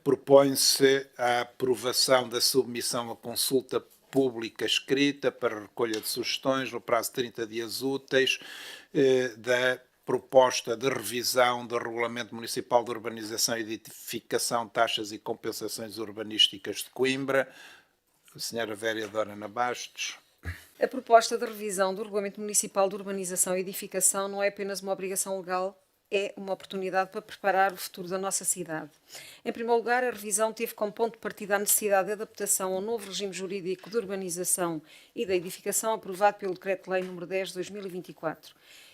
propõe-se a aprovação da submissão à consulta pública escrita para recolha de sugestões no prazo de 30 dias úteis da proposta de revisão do Regulamento Municipal de Urbanização e Edificação, Taxas e Compensações Urbanísticas de Coimbra. A senhora vereadora Ana Bastos. A proposta de revisão do Regulamento Municipal de Urbanização e Edificação não é apenas uma obrigação legal, é uma oportunidade para preparar o futuro da nossa cidade. Em primeiro lugar, a revisão teve como ponto de partida a necessidade de adaptação ao novo regime jurídico de urbanização e da edificação aprovado pelo Decreto-Lei nº 10 de 2024.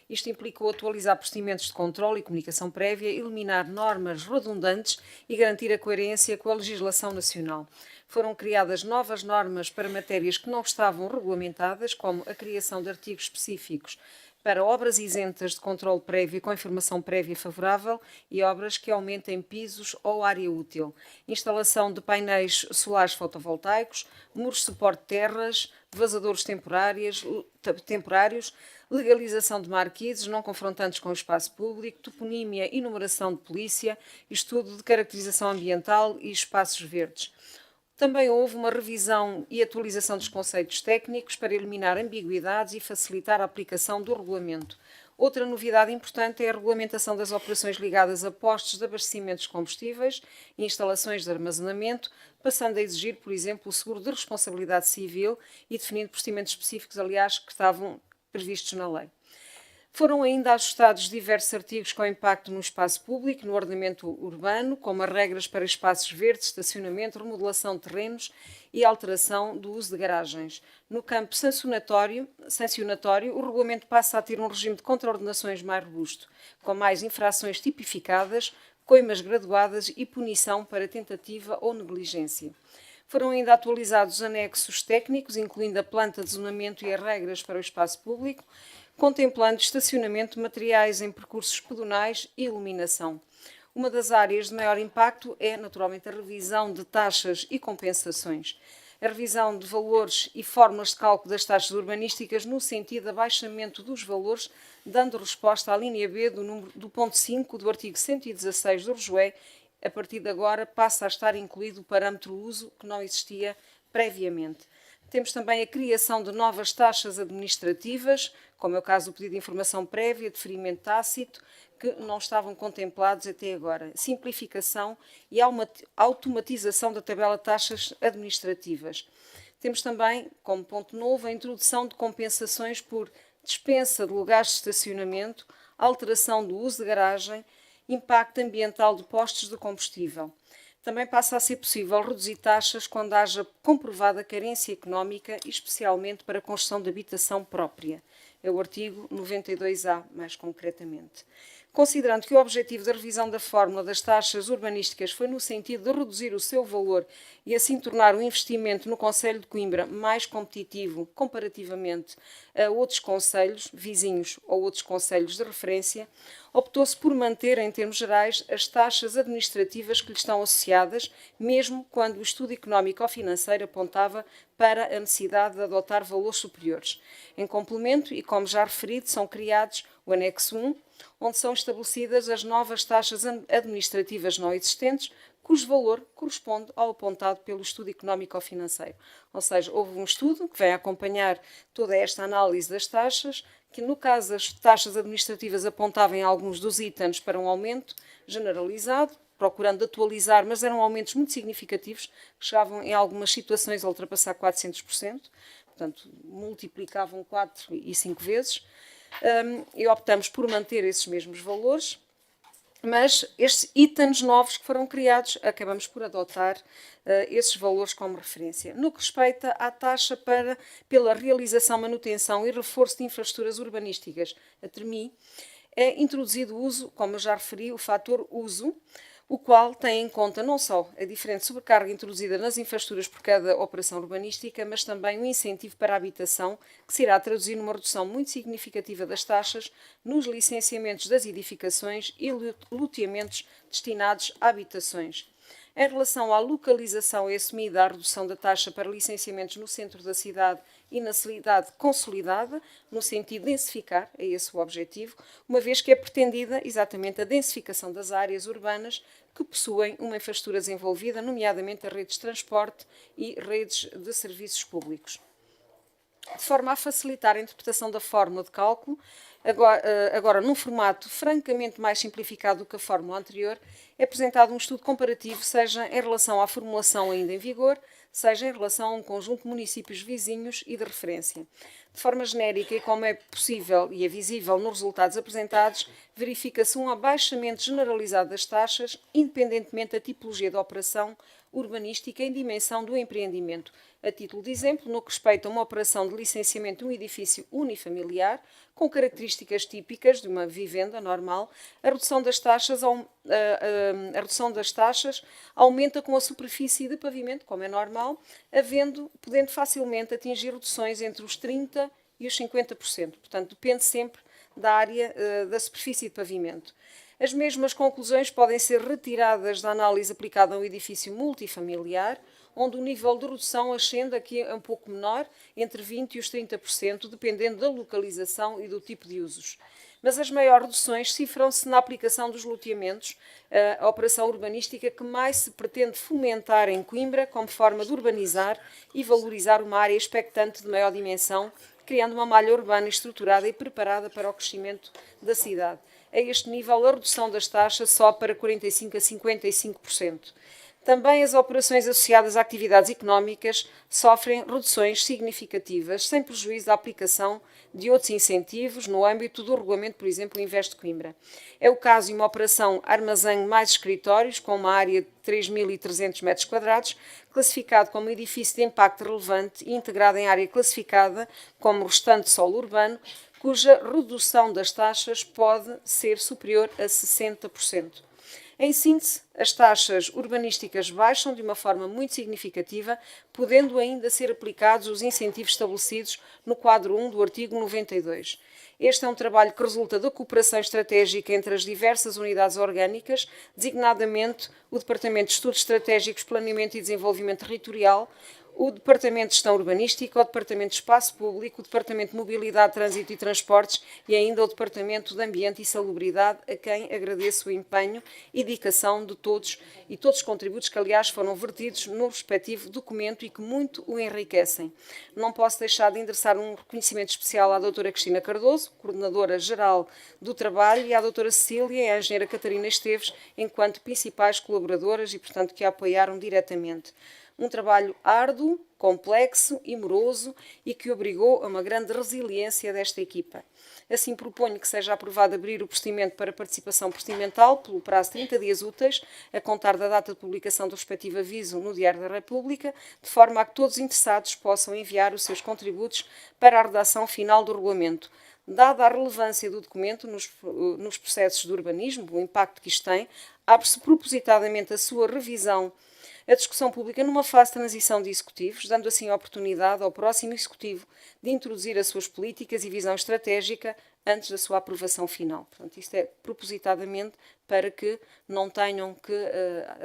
Isto implicou atualizar procedimentos de controle e comunicação prévia, eliminar normas redundantes e garantir a coerência com a legislação nacional. Foram criadas novas normas para matérias que não estavam regulamentadas, como a criação de artigos específicos para obras isentas de controle prévio com informação prévia favorável e obras que aumentem pisos ou área útil, instalação de painéis solares fotovoltaicos, muros de suporte de terras, vazadores temporários, legalização de marquises não confrontantes com o espaço público, toponímia e numeração de polícia, estudo de caracterização ambiental e espaços verdes. Também houve uma revisão e atualização dos conceitos técnicos para eliminar ambiguidades e facilitar a aplicação do regulamento. Outra novidade importante é a regulamentação das operações ligadas a postos de abastecimento de combustíveis e instalações de armazenamento, passando a exigir, por exemplo, o seguro de responsabilidade civil e definindo procedimentos específicos, aliás, que estavam previstos na lei. Foram ainda ajustados diversos artigos com impacto no espaço público, no ordenamento urbano, como as regras para espaços verdes, estacionamento, remodelação de terrenos e alteração do uso de garagens. No campo sancionatório, o regulamento passa a ter um regime de contraordenações mais robusto, com mais infrações tipificadas, coimas graduadas e punição para tentativa ou negligência. Foram ainda atualizados os anexos técnicos, incluindo a planta de zonamento e as regras para o espaço público, contemplando estacionamento de materiais em percursos pedonais e iluminação. Uma das áreas de maior impacto é, naturalmente, a revisão de taxas e compensações. A revisão de valores e fórmulas de cálculo das taxas urbanísticas no sentido de abaixamento dos valores, dando resposta à linha B do ponto 5 do artigo 116 do RJUE. A partir de agora passa a estar incluído o parâmetro uso que não existia previamente. Temos também a criação de novas taxas administrativas, como é o caso do pedido de informação prévia, deferimento tácito, que não estavam contemplados até agora. Simplificação e automatização da tabela de taxas administrativas. Temos também, como ponto novo, a introdução de compensações por dispensa de lugares de estacionamento, alteração do uso de garagem, impacto ambiental de postos de combustível. Também passa a ser possível reduzir taxas quando haja comprovada carência económica, especialmente para a construção de habitação própria. É o artigo 92A, mais concretamente. Considerando que o objetivo da revisão da fórmula das taxas urbanísticas foi no sentido de reduzir o seu valor e assim tornar o investimento no concelho de Coimbra mais competitivo comparativamente a outros concelhos vizinhos ou outros concelhos de referência, optou-se por manter, em termos gerais, as taxas administrativas que lhe estão associadas, mesmo quando o estudo económico ou financeiro apontava para a necessidade de adotar valores superiores. Em complemento, e como já referido, são criados o anexo 1, onde são estabelecidas as novas taxas administrativas não existentes, cujo valor corresponde ao apontado pelo estudo económico ou financeiro. Ou seja, houve um estudo que vem acompanhar toda esta análise das taxas, que no caso das taxas administrativas apontavam em alguns dos itens para um aumento generalizado, procurando atualizar, mas eram aumentos muito significativos, que chegavam em algumas situações a ultrapassar 400%, portanto, multiplicavam 4 e 5 vezes, e optamos por manter esses mesmos valores, mas estes itens novos que foram criados, acabamos por adotar esses valores como referência. No que respeita à taxa pela realização, manutenção e reforço de infraestruturas urbanísticas, a TRMI, é introduzido o uso, como eu já referi, o fator uso, o qual tem em conta não só a diferente sobrecarga introduzida nas infraestruturas por cada operação urbanística, mas também o incentivo para a habitação, que se irá traduzir numa redução muito significativa das taxas nos licenciamentos das edificações e loteamentos destinados a habitações. Em relação à localização, é assumida a redução da taxa para licenciamentos no centro da cidade e na cidade consolidada, no sentido de densificar, é esse o objetivo, uma vez que é pretendida exatamente a densificação das áreas urbanas que possuem uma infraestrutura desenvolvida, nomeadamente as redes de transporte e redes de serviços públicos. De forma a facilitar a interpretação da fórmula de cálculo, agora num formato francamente mais simplificado do que a fórmula anterior, é apresentado um estudo comparativo, seja em relação à formulação ainda em vigor, seja em relação a um conjunto de municípios vizinhos e de referência. De forma genérica, e como é possível e é visível nos resultados apresentados, verifica-se um abaixamento generalizado das taxas, independentemente da tipologia da operação urbanística em dimensão do empreendimento. A título de exemplo, no que respeita a uma operação de licenciamento de um edifício unifamiliar, com características típicas de uma vivenda normal, a redução das taxas aumenta com a superfície de pavimento, como é normal, podendo facilmente atingir reduções entre os 30% e os 50%. Portanto, depende sempre da área da superfície de pavimento. As mesmas conclusões podem ser retiradas da análise aplicada a um edifício multifamiliar, onde o nível de redução ascende aqui a um pouco menor, entre 20% e os 30%, dependendo da localização e do tipo de usos. Mas as maiores reduções cifram-se na aplicação dos loteamentos, a operação urbanística que mais se pretende fomentar em Coimbra, como forma de urbanizar e valorizar uma área expectante de maior dimensão, criando uma malha urbana estruturada e preparada para o crescimento da cidade. A este nível, a redução das taxas sobe para 45% a 55%. Também as operações associadas a atividades económicas sofrem reduções significativas, sem prejuízo da aplicação de outros incentivos no âmbito do regulamento, por exemplo, Investe Coimbra. É o caso de uma operação armazém mais escritórios, com uma área de 3.300 metros quadrados, classificado como edifício de impacto relevante e integrado em área classificada como restante solo urbano, cuja redução das taxas pode ser superior a 60%. Em síntese, as taxas urbanísticas baixam de uma forma muito significativa, podendo ainda ser aplicados os incentivos estabelecidos no quadro 1 do artigo 92. Este é um trabalho que resulta da cooperação estratégica entre as diversas unidades orgânicas, designadamente o Departamento de Estudos Estratégicos, Planeamento e Desenvolvimento Territorial, o Departamento de Gestão Urbanística, o Departamento de Espaço Público, o Departamento de Mobilidade, Trânsito e Transportes e ainda o Departamento de Ambiente e Salubridade, a quem agradeço o empenho e dedicação de todos e todos os contributos que, aliás, foram vertidos no respectivo documento e que muito o enriquecem. Não posso deixar de endereçar um reconhecimento especial à doutora Cristina Cardoso, Coordenadora-Geral do Trabalho, e à doutora Cecília e à engenheira Catarina Esteves, enquanto principais colaboradoras e, portanto, que a apoiaram diretamente. Um trabalho árduo, complexo e moroso e que obrigou a uma grande resiliência desta equipa. Assim, proponho que seja aprovado abrir o procedimento para participação procedimental pelo prazo de 30 dias úteis, a contar da data de publicação do respectivo aviso no Diário da República, de forma a que todos os interessados possam enviar os seus contributos para a redação final do regulamento. Dada a relevância do documento nos processos de urbanismo, o impacto que isto tem, abre-se propositadamente a sua revisão, a discussão pública numa fase de transição de executivos, dando assim a oportunidade ao próximo executivo de introduzir as suas políticas e visão estratégica antes da sua aprovação final. Portanto, isto é propositadamente para que não tenham que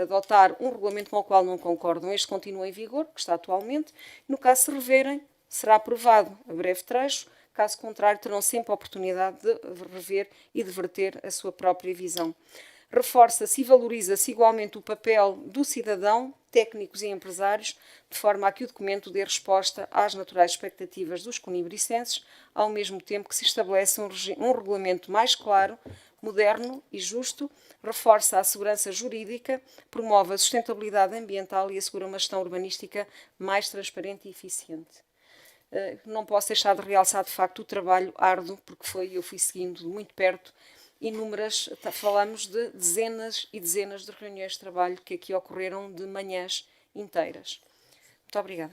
adotar um regulamento com o qual não concordam. Este continua em vigor, que está atualmente. No caso se reverem, será aprovado a breve trecho. Caso contrário, terão sempre a oportunidade de rever e de verter a sua própria visão. Reforça-se e valoriza-se igualmente o papel do cidadão, técnicos e empresários, de forma a que o documento dê resposta às naturais expectativas dos conibricenses, ao mesmo tempo que se estabelece um regulamento mais claro, moderno e justo, reforça a segurança jurídica, promove a sustentabilidade ambiental e assegura uma gestão urbanística mais transparente e eficiente. Não posso deixar de realçar, de facto, o trabalho árduo, porque eu fui seguindo de muito perto inúmeras, falamos de dezenas e dezenas de reuniões de trabalho que aqui ocorreram de manhãs inteiras. Muito obrigada.